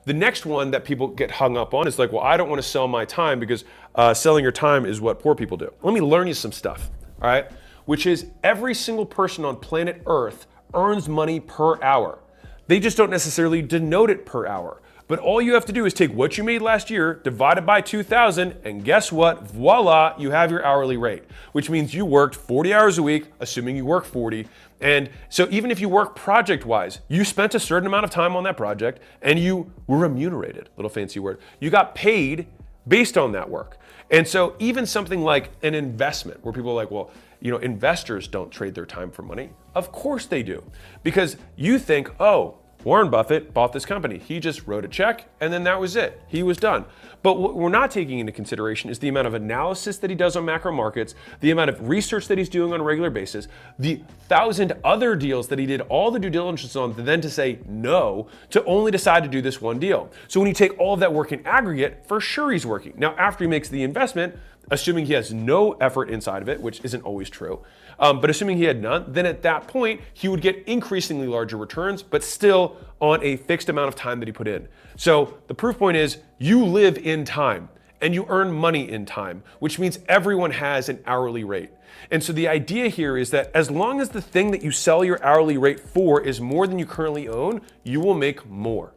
The next one that people get hung up on is like, well, I don't want to sell my time because selling your time is what poor people do. Let me learn you some stuff, all right? Which is every single person on planet Earth earns money per hour. They just don't necessarily denote it per hour. But all you have to do is take what you made last year, divide it by 2,000, and guess what? Voila, you have your hourly rate, which means you worked 40 hours a week, assuming you work 40. And so even if you work project-wise, you spent a certain amount of time on that project and you were remunerated, little fancy word. You got paid based on that work. And so even something like an investment where people are like, well, investors don't trade their time for money. Of course they do. Because you think, oh, Warren Buffett bought this company. He just wrote a check and then that was it. He was done. But what we're not taking into consideration is the amount of analysis that he does on macro markets, the amount of research that he's doing on a regular basis, the 1,000 other deals that he did all the due diligence on, then to say no, to only decide to do this one deal. So when you take all of that work in aggregate, for sure he's working. Now, after he makes the investment, assuming he has no effort inside of it, which isn't always true, but assuming he had none, then at that point, he would get increasingly larger returns, but still on a fixed amount of time that he put in. So the proof point is you live in time and you earn money in time, which means everyone has an hourly rate. And so the idea here is that as long as the thing that you sell your hourly rate for is more than you currently own, you will make more.